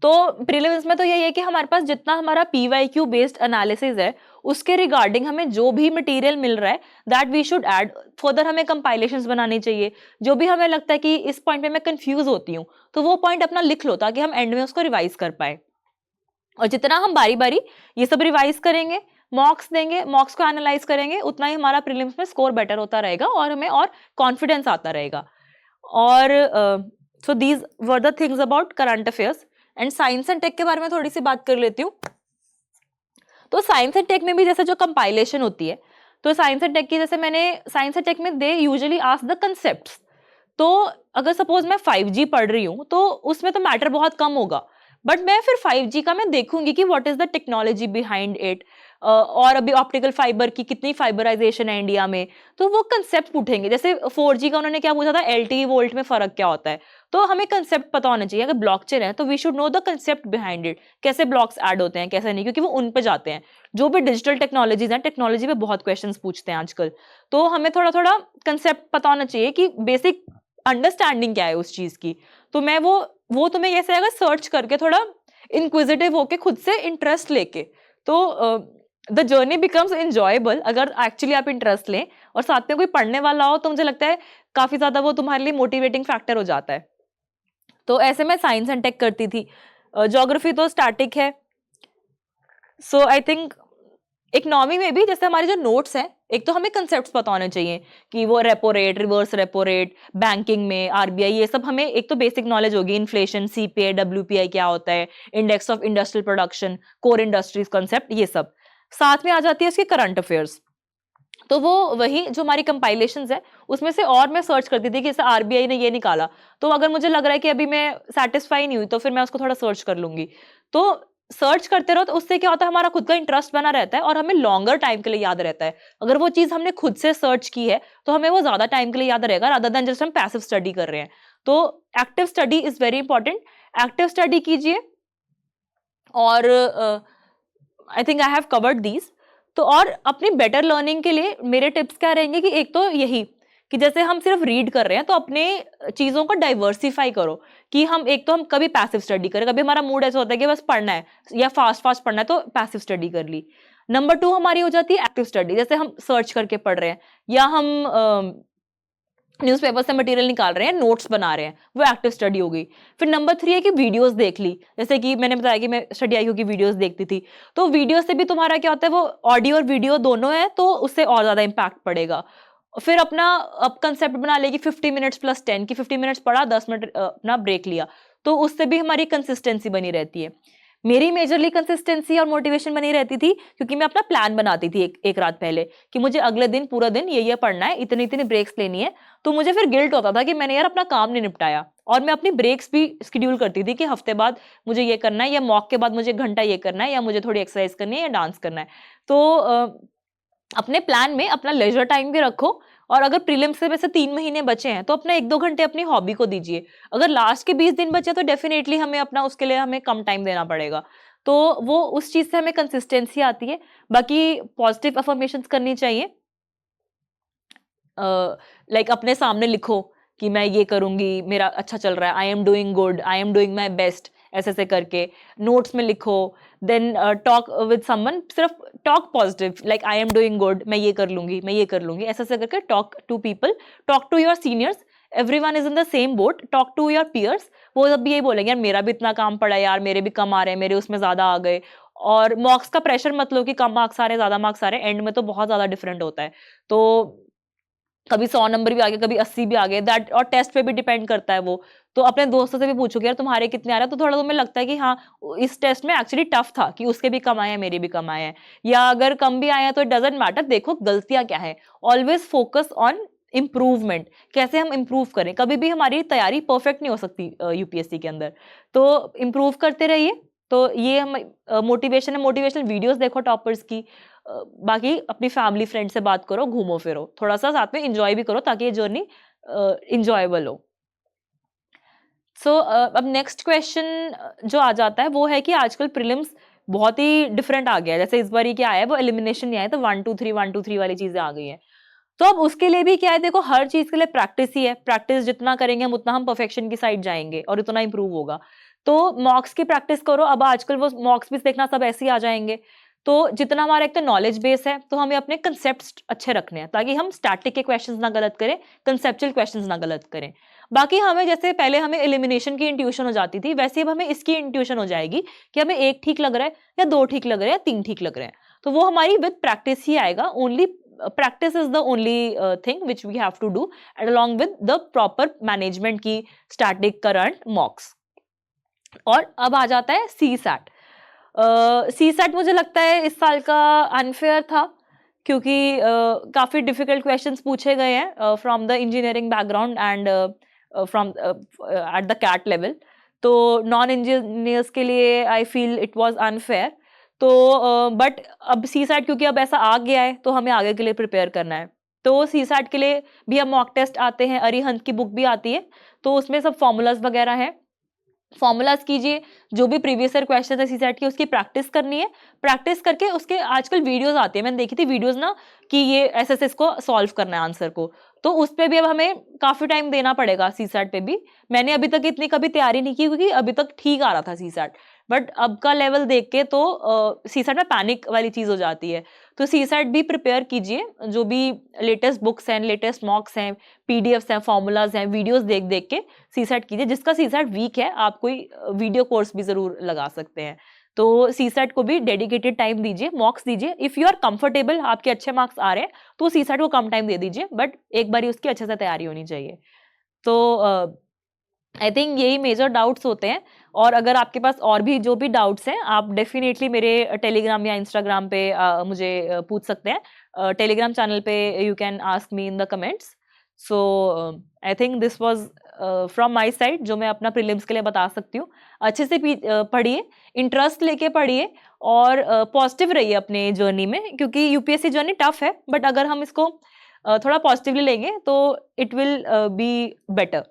तो प्रीलिम्स में तो यही है कि हमारे पास जितना हमारा PYQ बेस्ड एनालिसिस है उसके रिगार्डिंग हमें जो भी मटेरियल मिल रहा है that we should add. Further हमें कंपाइलेशंस बनानी चाहिए। जो भी हमें लगता है कि इस पॉइंट पे मैं कंफ्यूज होती हूँ तो वो पॉइंट अपना लिख लो, ताकि हम एंड में उसको रिवाइज कर पाए। और जितना हम बारी बारी ये सब रिवाइज करेंगे, मॉक्स देंगे, मॉक्स को एनालाइज करेंगे, उतना ही हमारा प्रीलिम्स में स्कोर बेटर होता रहेगा और हमें और कॉन्फिडेंस आता रहेगा। और so these were the things about current affairs. And science and tech के बारे में थोड़ी सी बात कर लेती हूँ। तो साइंस एंड टेक में भी जैसे जो कंपाइलेशन होती है, तो साइंस एंड टेक की जैसे मैंने साइंस एंड टेक में they usually ask the concepts. तो अगर सपोज मैं 5G पढ़ रही हूँ तो उसमें तो मैटर बहुत कम होगा, बट मैं फिर 5G का मैं देखूंगी कि what is the technology behind it, और अभी ऑप्टिकल फाइबर की कितनी फाइबराइजेशन है इंडिया में, तो वो कंसेप्ट पूछेंगे। जैसे 4G का उन्होंने क्या पूछा था, LTE वोल्ट में फर्क क्या होता है। तो हमें कंसेप्ट पता होना चाहिए। अगर ब्लॉकचेन है तो we should know the concept behind it, कैसे ब्लॉक्स ऐड होते हैं कैसे नहीं, क्योंकि वो उन पे जाते हैं। जो भी डिजिटल टेक्नोलॉजीज हैं, टेक्नोलॉजी पे बहुत क्वेश्चंस पूछते हैं आजकल। तो हमें थोड़ा थोड़ा कंसेप्ट पता होना चाहिए कि बेसिक अंडरस्टैंडिंग क्या है उस चीज की। तो मैं वो तुम्हें कैसे आएगा, सर्च करके थोड़ा इंक्विजिटिव होके खुद से इंटरेस्ट लेके, तो द जर्नी बिकम्स एंजॉयबल अगर एक्चुअली आप इंटरेस्ट लें और साथ में कोई पढ़ने वाला हो, तो मुझे लगता है काफी ज्यादा वो तुम्हारे लिए मोटिवेटिंग फैक्टर हो जाता है। तो ऐसे मैं साइंस एंड टेक करती थी। ज्योग्राफी तो स्टैटिक है। सो आई थिंक इकोनॉमी में भी जैसे हमारे जो नोट्स हैं, एक तो हमें कंसेप्ट्स पता होने चाहिए कि वो repo rate, reverse repo rate, banking में RBI, ये सब हमें एक तो बेसिक नॉलेज होगी। इन्फ्लेशन, CPI, WPI क्या होता है, index of industrial production, core industries concept, ये सब साथ में आ जाती है उसके करंट अफेयर्स। तो वो वही जो हमारी कंपाइलेशंस है उसमें से और मैं सर्च करती थी कि जैसे RBI ने ये निकाला, तो अगर मुझे लग रहा है कि अभी मैं सेटिस्फाई नहीं हुई तो फिर मैं उसको थोड़ा सर्च कर लूंगी। तो सर्च करते रहो तो उससे क्या होता है, हमारा खुद का इंटरेस्ट बना रहता है और हमें लॉन्गर टाइम के लिए याद रहता है। अगर वो चीज हमने खुद से सर्च की है तो हमें वो ज्यादा टाइम के लिए याद रहेगा, रादर देन जस्ट हम पैसिव स्टडी कर रहे हैं। तो active study is very important, active study कीजिए। और I think I have covered these. तो और अपनी बेटर लर्निंग के लिए मेरे टिप्स क्या रहेंगे कि एक तो यही कि जैसे हम सिर्फ रीड कर रहे हैं तो अपने चीजों को डाइवर्सिफाई करो, कि हम एक तो हम कभी पैसिव स्टडी करें, कभी हमारा मूड ऐसा होता है कि बस पढ़ना है या फास्ट फास्ट पढ़ना है तो पैसिव स्टडी कर ली। नंबर 2 हमारी हो जाती है एक्टिव स्टडी, जैसे हम सर्च करके पढ़ रहे हैं या हम न्यूज़पेपर से मटेरियल निकाल रहे हैं, नोट्स बना रहे हैं, वो एक्टिव स्टडी हो गई। फिर नंबर 3 है कि वीडियोस देख ली, जैसे कि मैंने बताया कि मैं स्टडी आई की वीडियोस देखती थी, तो वीडियो से भी तुम्हारा क्या होता है, वो ऑडियो और वीडियो दोनों है तो उससे और ज्यादा इंपैक्ट पड़ेगा। फिर अपना अब कंसेप्ट बना लेगी 50 मिनट्स प्लस 10 की 50 मिनट्स पढ़ा, 10 मिनट अपना ब्रेक लिया, तो उससे भी हमारी कंसिस्टेंसी बनी रहती है। मेरी मेजरली कंसिस्टेंसी और मोटिवेशन बनी रहती थी क्योंकि मैं अपना प्लान बनाती थी एक रात पहले कि मुझे अगले दिन पूरा दिन ये पढ़ना है, इतनी इतनी ब्रेक्स लेनी है। तो मुझे फिर गिल्ट होता था कि मैंने यार अपना काम नहीं निपटाया, और मैं अपनी ब्रेक्स भी शेड्यूल करती थी कि हफ्ते बाद मुझे ये करना है, या मॉक के बाद मुझे घंटा ये करना है, या मुझे थोड़ी एक्सरसाइज करनी है, या डांस करना है। तो अपने प्लान में अपना लेजर टाइम भी रखो, और अगर प्रीलिम्स से वैसे 3 महीने बचे हैं तो अपने 1-2 घंटे अपनी हॉबी को दीजिए। अगर लास्ट के 20 दिन बचे तो डेफिनेटली हमें अपना उसके लिए हमें कम टाइम देना पड़ेगा। तो वो उस चीज से हमें कंसिस्टेंसी आती है। बाकी पॉजिटिव अफर्मेशंस करनी चाहिए, लाइक अपने सामने लिखो कि मैं ये करूंगी, मेरा अच्छा चल रहा है, I am doing good, I am doing my best, ऐसे ऐसे करके नोट्स में लिखो। देन टॉक विद समवन, सिर्फ talk positive, like I am doing good, मैं ये कर लूंगी, मैं ये कर लूंगी, ऐसे ऐसे करके talk to people, talk to your seniors, everyone is in the same boat, talk to your peers. वो जब भी यही बोलेंगे यार मेरा भी इतना काम पड़ा यार, मेरे भी कम आ रहे हैं, मेरे उसमें ज्यादा आ गए। और मार्क्स का प्रेशर मत लो कि कम मार्क्स आ रहे हैं, ज्यादा मार्क्स आ रहे हैं, एंड में तो बहुत ज्यादा डिफरेंट होता है। तो कभी 100 नंबर भी आ गए, कभी 80 भी आ गए, दैट और टेस्ट पे भी डिपेंड करता है वो। तो अपने दोस्तों से भी पूछो कि यार तुम्हारे कितने आ रहे हैं, तो थोड़ा तुम्हें लगता है कि हाँ इस टेस्ट में एक्चुअली टफ था, कि उसके भी कम आए हैं, मेरे भी कम आए हैं, या अगर कम भी आए हैं तो इट डजेंट मैटर, देखो गलतियां क्या है, ऑलवेज फोकस ऑन इम्प्रूवमेंट, कैसे हम इम्प्रूव करें। कभी भी हमारी तैयारी परफेक्ट नहीं हो सकती यूपीएससी के अंदर, तो इम्प्रूव करते रहिए। तो ये हम मोटिवेशन है, मोटिवेशनल वीडियोस देखो टॉपर्स की। बाकी अपनी फैमिली फ्रेंड से बात करो, घूमो फिरो, थोड़ा सा साथ में एंजॉय भी करो ताकि ये जर्नी इंजॉयबल हो। सो अब नेक्स्ट क्वेश्चन जो आ जाता है वो है कि आजकल प्रीलिम्स बहुत ही डिफरेंट आ गया है, जैसे इस बार ही क्या आया है वो एलिमिनेशन नहीं आया, तो 1 2 3 1 2 3 वाली चीजें आ गई हैं। तो अब उसके लिए भी क्या है, देखो हर चीज के लिए प्रैक्टिस ही है, प्रैक्टिस जितना करेंगे हम उतना हम परफेक्शन की साइड जाएंगे और उतना इंप्रूव होगा। तो मॉक्स की प्रैक्टिस करो, अब आजकल वो मॉक्स भी देखना सब ऐसे ही आ जाएंगे। तो जितना हमारा एक तो नॉलेज बेस है, तो हमें अपने कंसेप्ट अच्छे रखने हैं ताकि हम स्टैटिक के क्वेश्चंस ना गलत करें, कंसेप्चुअल क्वेश्चंस ना गलत करें। बाकी हमें जैसे पहले हमें एलिमिनेशन की इंट्यूशन हो जाती थी, वैसे अब हमें इसकी इंट्यूशन हो जाएगी कि हमें 1 ठीक लग रहा है या 2 ठीक लग रहे हैं या 3 ठीक लग रहे हैं। तो वो हमारी विद प्रैक्टिस ही आएगा। Only practice is the only thing which we have to do, and along with the proper management की static, current, mocks। और अब आ जाता है CSAT। CSAT मुझे लगता है इस साल का अनफेयर था, क्योंकि काफी डिफिकल्ट क्वेश्चंस पूछे गए हैं from the engineering background and from at the CAT level. तो नॉन इंजीनियर्स के लिए I feel it was unfair. तो बट अब CSAT क्योंकि अब ऐसा आ गया है तो हमें आगे के लिए प्रिपेयर करना है। तो CSAT के लिए भी हम मॉक टेस्ट आते हैं, अरिहंत की बुक भी आती है, तो उसमें सब फॉर्मूलाज वगैरह हैं, फॉर्मूलाज कीजिए। जो भी प्रीवियस ईयर क्वेश्चन है CSAT की उसकी प्रैक्टिस करनी है, प्रैक्टिस करके उसके आजकल वीडियोस आती है, मैंने देखी थी वीडियोस ना कि ये ऐसे ऐसे इसको सॉल्व करना है आंसर को, तो उस पर भी अब हमें काफी टाइम देना पड़ेगा। CSAT पे भी मैंने अभी तक इतनी कभी तैयारी नहीं की क्योंकि अभी तक ठीक आ रहा था CSAT, बट अब का लेवल देख के तो CSAT में पैनिक वाली चीज हो जाती है। तो CSAT भी प्रिपेयर कीजिए, जो भी लेटेस्ट बुक्स हैं, लेटेस्ट मॉक्स हैं, PDFs हैं, फॉर्मूलाज हैं, वीडियोस देख देख के CSAT कीजिए। जिसका CSAT वीक है आप कोई वीडियो कोर्स भी जरूर लगा सकते हैं। तो CSAT को भी डेडिकेटेड टाइम दीजिए, मॉक्स दीजिए। इफ यू आर कंफर्टेबल, आपके अच्छे मार्क्स आ रहे हैं तो CSAT को कम टाइम दे दीजिए, बट एक बारी उसकी अच्छे से तैयारी होनी चाहिए। तो आई थिंक यही मेजर डाउट्स होते हैं। और अगर आपके पास और भी जो भी डाउट्स हैं आप डेफिनेटली मेरे टेलीग्राम या इंस्टाग्राम पे मुझे पूछ सकते हैं। टेलीग्राम चैनल पे you can ask me in the comments. So I think this was from my side जो मैं अपना प्रीलिम्स के लिए बता सकती हूँ. अच्छे से पढ़िए, इंटरेस्ट लेके पढ़िए और पॉजिटिव रहिए अपने जर्नी में, क्योंकि यूपीएससी जर्नी टफ है, बट अगर हम इसको थोड़ा पॉजिटिवली लेंगे तो it will be better.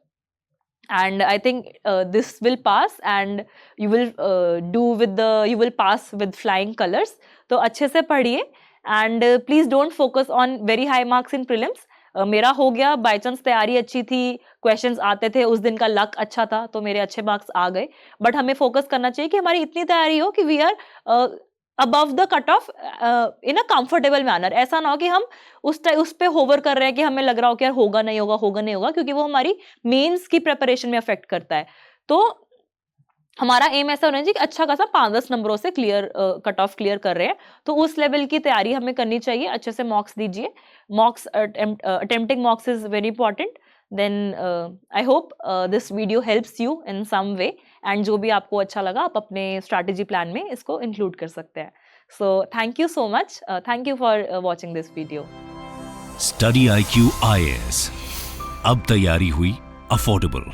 And I think this will pass and you will pass with flying colors. तो अच्छे से पढ़िए and please don't focus on very high marks in prelims. मेरा हो गया, बाय चांस तैयारी अच्छी थी, क्वेश्चंस आते थे, उस दिन का लक अच्छा था तो मेरे अच्छे मार्क्स आ गए. बट हमें फोकस करना चाहिए कि हमारी इतनी तैयारी हो कि we are above the cut off in a comfortable manner. ऐसा ना हो कि हम उस पे होवर कर रहे हैं कि हमें लग रहा हो कि यार होगा नहीं होगा, क्योंकि वो हमारी मेंस की प्रिपरेशन में अफेक्ट करता है. तो हमारा एम ऐसा होना चाहिए कि अच्छा खासा 5-10 नंबरों से कट ऑफ क्लियर कर रहे हैं, तो उस लेवल की तैयारी हमें करनी चाहिए. अच्छे से मॉक्स दीजिए. Mocks attempting mocks is very important. Then I hope this video helps you in some way, and जो भी आपको अच्छा लगा आप अपने स्ट्रैटेजी प्लान में इसको इंक्लूड कर सकते हैं. So thank you so much. Thank you for watching this video. Study IQ IAS, अब तैयारी हुई अफोर्डेबल.